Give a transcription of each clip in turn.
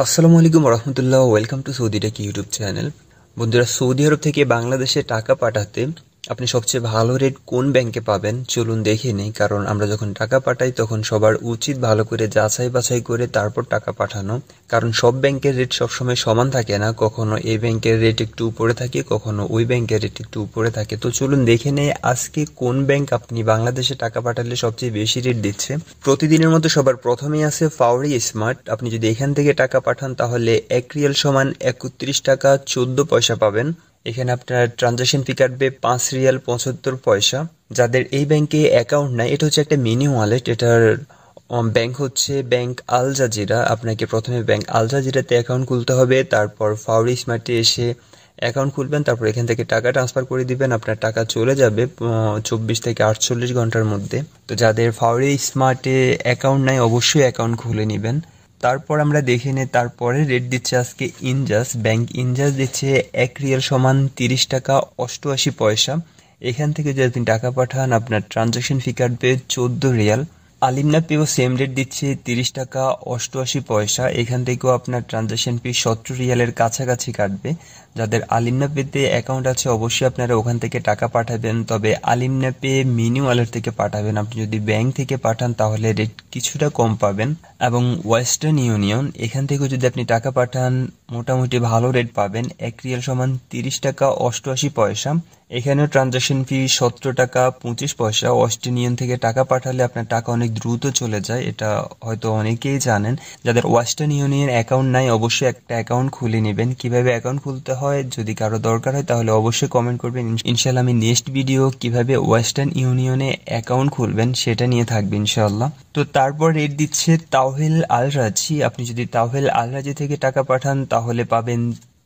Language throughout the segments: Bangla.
আসসালামু আলাইকুম রহমতুল্লাহ। Welcome to Saudi tech YouTube channel. বন্ধুরা, সৌদি আরব থেকে বাংলাদেশে টাকা পাঠাতে আপনি সবচেয়ে ভালো রেট কোন ব্যাংকে পাবেন চলুন দেখে নিই। কারণ আমরা যখন টাকা পাঠাই তখন সবার উচিত ভালো করে যাচাই বাছাই করে তারপর টাকা পাঠানো। কারণ সব ব্যাংকের রেট সবসময় সমান থাকে না, কখনো এই ব্যাংকের রেট একটু উপরে থাকে, কখনো ওই ব্যাংকের রেট একটু উপরে থাকে। তো চলুন দেখে নেই আজকে কোন ব্যাংক আপনি বাংলাদেশে টাকা পাঠালে সবচেয়ে বেশি রেট দিচ্ছে। প্রতিদিনের মতো সবার প্রথমেই আছে ফাওরি স্মার্ট। আপনি যদি এখান থেকে টাকা পাঠান তাহলে 1 রিয়াল সমান 31 টাকা 14 পয়সা পাবেন। এখানে আপনার ট্রানজাকশন ফি কাটবে 5 রিয়াল 75 পয়সা। যাদের এই ব্যাংকে অ্যাকাউন্ট নাই, এটা হচ্ছে একটা মিনি ওয়ালেট। এটার ব্যাংক হচ্ছে ব্যাংক আল জাজিরা। আপনাকে প্রথমে ব্যাংক আল জাজিরাতে অ্যাকাউন্ট খুলতে হবে, তারপর ফাওরি স্মার্টে এসে অ্যাকাউন্ট খুলবেন, তারপর এখান থেকে টাকা ট্রান্সফার করে দিবেন। আপনার টাকা চলে যাবে 24 থেকে 48 ঘন্টার মধ্যে। তো যাদের ফাওরি স্মার্টে অ্যাকাউন্ট নাই অবশ্যই অ্যাকাউন্ট খুলে নেবেন। তারপর আমরা দেখে নিই তারপরে রেট দিচ্ছে আজকে ইনজাস। ব্যাংক ইনজাস দিচ্ছে 1 রিয়াল সমান 30 টাকা 88 পয়সা। এখান থেকে যদি আপনি টাকা পাঠান আপনার ট্রানজাকশন ফি কাটবে 14 রিয়াল। আলিমনা পেও সেম রেট দিচ্ছে 30 টাকা 88 পয়সা। এখান থেকেও আপনার ট্রানজাকশন ফি 17 রিয়ালের কাছাকাছি কাটবে। যাদের আলিমনা পেতে অ্যাকাউন্ট আছে অবশ্যই আপনারা ওখান থেকে টাকা পাঠাবেন, তবে আলিমনা পে মিনি ওয়ালেট থেকে পাঠাবেন। আপনি যদি ব্যাংক থেকে পাঠান তাহলে রেট কিছুটা কম পাবেন। এবং ওয়েস্টার্ন ইউনিয়ন, এখান থেকেও যদি আপনি টাকা পাঠান মোটামুটি ভালো রেট পাবেন। 1 রিয়াল সমান 30 টাকা 88 পয়সা। এখানেও ট্রানজাকশন ফি 17 টাকা 25 পয়সা। ওয়েস্টার্ন ইউনিয়ন থেকে টাকা পাঠালে আপনার টাকা অনেক দ্রুত চলে যায়, এটা হয়তো অনেকেই জানেন। যাদের ওয়েস্টার্ন ইউনিয়ন অ্যাকাউন্ট নাই অবশ্যই একটা অ্যাকাউন্ট খুলে নেবেন। কিভাবে অ্যাকাউন্ট খুলতে হয় যদি কারো দরকার হয় তাহলে অবশ্যই কমেন্ট করবেন। ইনশাল্লাহ আমি নেক্সট ভিডিও কিভাবে ওয়েস্টার্ন ইউনিয়নে অ্যাকাউন্ট খুলবেন সেটা নিয়ে থাকবে ইনশাল্লাহ। তো তারপর রেট দিচ্ছে তাওহিল আল রাজি। আপনি যদি তাওহিল আল রাজি থেকে টাকা পাঠান তাহলে পাবেন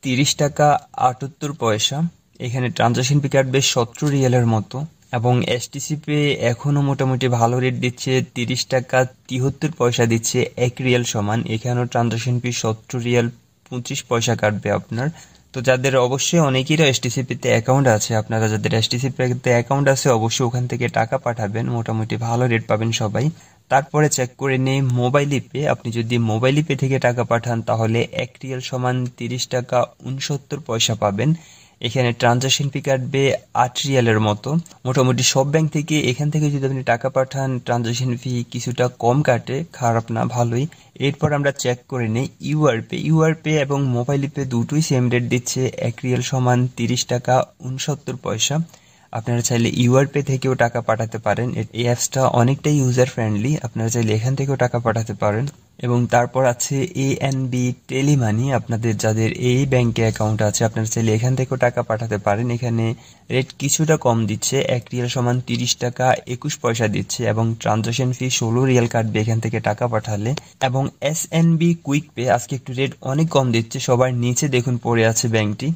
30 টাকা 78 পয়সা। এখানে ট্রানজাকশন ফি কাটবে 17 রিয়ালের মতো। এবং এসটিসি পে এখনো মোটামুটি ভালো রেট দিচ্ছে, 30 টাকা 73 পয়সা দিচ্ছে 1 রিয়াল সমান। এখানেও ট্রানজাকশন ফি 17 রিয়াল 25 পয়সা কাটবে আপনার। তো যাদের অবশ্যই অনেকেরই এসটিসি পেতে অ্যাকাউন্ট আছে, আপনারা যাদের এসটিসি পেতে অ্যাকাউন্ট আছে অবশ্যই ওখান থেকে টাকা পাঠাবেন, মোটামুটি ভালো রেট পাবেন সবাই। তারপরে চেক করে নেই মোবাইল পে। আপনি যদি মোবাইল পে থেকে টাকা পাঠান তাহলে 1 রিয়াল সমান 30 টাকা 69 পয়সা পাবেন। এখানে ট্রানজাকশন ফি কাটবে 8 রিয়ালের মতো। মোটামুটি সব ব্যাংক থেকে এখান থেকে যদি আপনি টাকা পাঠান ট্রানজাকশন ফি কিছুটা কম কাটে, খারাপ না, ভালোই। এরপর আমরা চেক করে নিই ইউআর পে এবং মোবাইল পে দুটোই সেম রেট দিচ্ছে 1 রিয়াল সমান 30 টাকা 69 পয়সা। আপনারা চাইলে ইউআর পে থেকেও টাকা পাঠাতে পারেন। এই অ্যাপসটা অনেকটাই ইউজার ফ্রেন্ডলি, আপনারা চাইলে এখান থেকেও টাকা পাঠাতে পারেন। এবং তারপর আছে এএনবি টেলিমানি। আপনাদের যাদের এই ব্যাংকে অ্যাকাউন্ট আছে আপনারা চাইলে এখান থেকেও টাকা পাঠাতে পারেন। এখানে রেট কিছুটা কম দিচ্ছে, 1 রিয়াল সমান 30 টাকা 21 পয়সা দিচ্ছে এবং ট্রানজাকশন ফি 16 রিয়াল কাটবে এখান থেকে টাকা পাঠালে। এবং এসএনবি কুইক পে আজকে একটু রেট অনেক কম দিচ্ছে, সবার নিচে দেখুন পড়ে আছে ব্যাংকটি।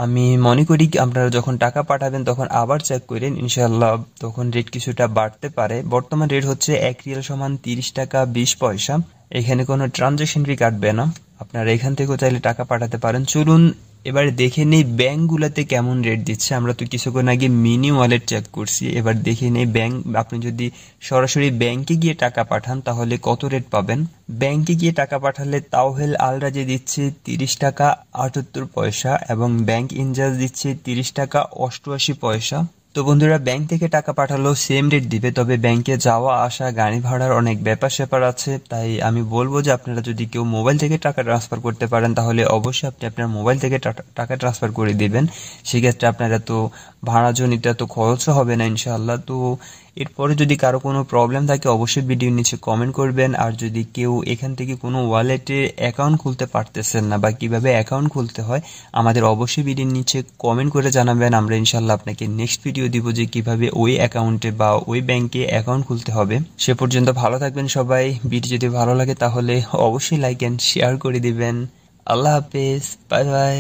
আমি মনে করি আপনারা যখন টাকা পাঠাবেন তখন আবার চেক করেন, ইনশাল্লাহ তখন রেট কিছুটা বাড়তে পারে। বর্তমান রেট হচ্ছে 1 রিয়াল সমান 30 টাকা 20 পয়সা। এখানে কোনো ট্রানজাকশন ফি কাটবে না, আপনারা এখান থেকেও চাইলে টাকা পাঠাতে পারেন। চলুন এবার দেখে নেই ব্যাংকগুলোতে কেমন রেট দিচ্ছে। আমরা তো কিছুক্ষণ আগে মিনি ওয়ালেট চেক করছি, এবার দেখে নেই ব্যাংক। আপনি যদি সরাসরি ব্যাংকে গিয়ে টাকা পাঠান তাহলে কত রেট পাবেন। ব্যাংকে গিয়ে টাকা পাঠালে তাওহিল আল রাজি দিচ্ছে 30 টাকা 78 পয়সা এবং ব্যাংক ইনজাস দিচ্ছে 30 টাকা 88 পয়সা। তো বন্ধুরা, ব্যাংক থেকে টাকা পাঠালেও সেম রেট দিবে, তবে ব্যাংকে যাওয়া আসা গাড়ি ভাড়ার অনেক ব্যাপার স্যাপার আছে। তাই আমি বলবো যে আপনারা যদি কেউ মোবাইল থেকে টাকা ট্রান্সফার করতে পারেন তাহলে অবশ্যই আপনি আপনার মোবাইল থেকে টাকা ট্রান্সফার করে দিবেন। সেক্ষেত্রে আপনারা তো ভাড়াজনিত এত খরচও হবে না ইনশাআল্লাহ। তো এরপরে যদি কারো কোনো প্রবলেম থাকে অবশ্যই ভিডিওর নিচে কমেন্ট করবেন। আর যদি কেউ এখান থেকে কোনো ওয়ালেটে অ্যাকাউন্ট খুলতে পারতেছেন না বা কিভাবে অ্যাকাউন্ট খুলতে হয় আমাদের অবশ্যই ভিডিওর নিচে কমেন্ট করে জানাবেন। আমরা ইনশাআল্লাহ আপনাকে নেক্সট ভিডিও দিব যে কিভাবে ওই অ্যাকাউন্টে বা ওই ব্যাংকে অ্যাকাউন্ট খুলতে হবে। সে পর্যন্ত ভালো থাকবেন সবাই। ভিডিও যদি ভালো লাগে তাহলে অবশ্যই লাইক এন্ড শেয়ার করে দিবেন। আল্লাহ হাফেজ, বাই বাই।